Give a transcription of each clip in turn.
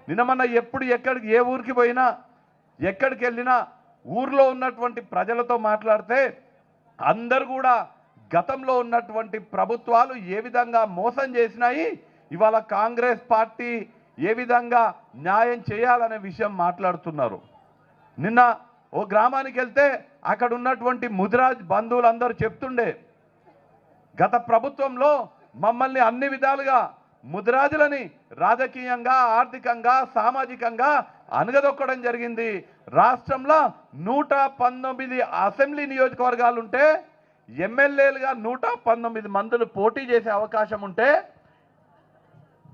నిన్న మొన్న ఎప్పుడు ఎక్కడికి ఏ ఊరికి పోయినా ఎక్కడికి వెళ్ళినా ఊర్లో ఉన్నటువంటి ప్రజలతో మాట్లాడితే అందరూ కూడా గతంలో ఉన్నటువంటి ప్రభుత్వాలు ఏ విధంగా మోసం చేసినాయి, ఇవాళ కాంగ్రెస్ పార్టీ ఏ విధంగా న్యాయం చేయాలనే విషయం మాట్లాడుతున్నారు. నిన్న ఓ గ్రామానికి వెళ్తే అక్కడ ఉన్నటువంటి ముదిరాజ్ బంధువులందరూ చెప్తుండే, గత ప్రభుత్వంలో మమ్మల్ని అన్ని విధాలుగా ముదిరాజులని రాజకీయంగా, ఆర్థికంగా, సామాజికంగా అనగదొక్కడం జరిగింది. రాష్ట్రంలో 119 అసెంబ్లీ నియోజకవర్గాలు ఉంటే ఎమ్మెల్యేలుగా 119 మందులు పోటీ చేసే అవకాశం ఉంటే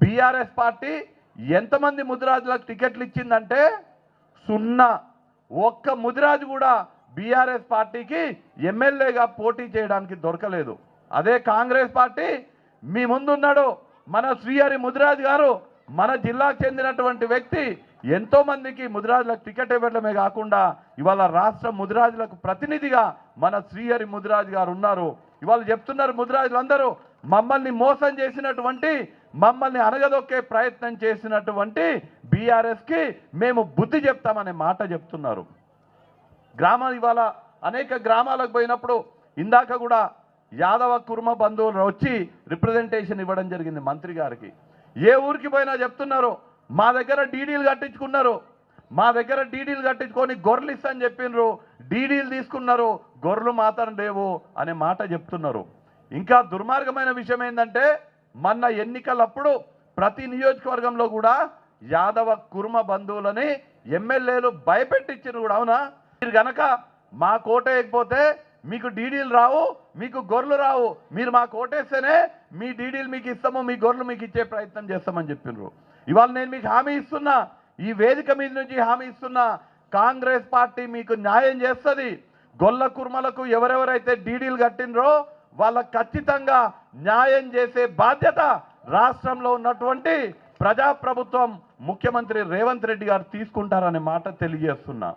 బీఆర్ఎస్ పార్టీ ఎంతమంది ముదిరాజులకు టికెట్లు ఇచ్చిందంటే 0. ఒక్క ముదిరాజు కూడా బీఆర్ఎస్ పార్టీకి ఎమ్మెల్యేగా పోటీ చేయడానికి దొరకలేదు. అదే కాంగ్రెస్ పార్టీ మీ ముందున్నాడు మన శ్రీహరి ముదిరాజ్ గారు, మన జిల్లాకు చెందినటువంటి వ్యక్తి. ఎంతో మందికి ముదిరాజులకు టికెట్ ఇవ్వడమే కాకుండా ఇవాళ రాష్ట్ర ముదిరాజులకు ప్రతినిధిగా మన శ్రీహరి ముదిరాజ్ గారు ఉన్నారు. ఇవాళ చెప్తున్నారు ముదిరాజులందరూ, మమ్మల్ని మోసం చేసినటువంటి, మమ్మల్ని అనగదొక్కే ప్రయత్నం చేసినటువంటి బీఆర్ఎస్కి మేము బుద్ధి చెప్తామనే మాట చెప్తున్నారు. ఇవాళ అనేక గ్రామాలకు పోయినప్పుడు ఇందాక కూడా యాదవ కుర్మ బంధువులు వచ్చి రిప్రజెంటేషన్ ఇవ్వడం జరిగింది మంత్రి గారికి. ఏ ఊరికి పోయినా చెప్తున్నారు, మా దగ్గర డీడీలు కట్టించుకున్నారు, మా దగ్గర డీడీలు కట్టించుకొని గొర్రెలు ఇస్తని చెప్పిండ్రు, డీడీలు తీసుకున్నారు, గొర్రెలు మాత్రం లేవు అనే మాట చెప్తున్నారు. ఇంకా దుర్మార్గమైన విషయం ఏంటంటే మొన్న ఎన్నికలప్పుడు ప్రతి నియోజకవర్గంలో కూడా యాదవ కుర్మ బంధువులని ఎమ్మెల్యేలు భయపెట్టించారు కూడా. అవునా? మీరు గనక మా కోటేయకపోతే మీకు డీడీలు రావు, మీకు గొర్రెలు రావు, మీరు మా కోటేస్తేనే మీ డీడీలు మీకు ఇస్తాము, మీ గొర్రెలు మీకు ఇచ్చే ప్రయత్నం చేస్తామని చెప్పిండ్రు. ఇవాళ నేను మీకు హామీ ఇస్తున్నా, ఈ వేదిక మీద నుంచి హామీ ఇస్తున్నా, కాంగ్రెస్ పార్టీ మీకు న్యాయం చేస్తుంది. గొల్ల కుర్మలకు ఎవరెవరైతే డీడీలు కట్టినరో వాళ్ళకు ఖచ్చితంగా న్యాయం చేసే బాధ్యత రాష్ట్రంలో ఉన్నటువంటి ప్రజాప్రభుత్వం ముఖ్యమంత్రి రేవంత్ రెడ్డి గారు తీసుకుంటారనే మాట తెలియజేస్తున్నా.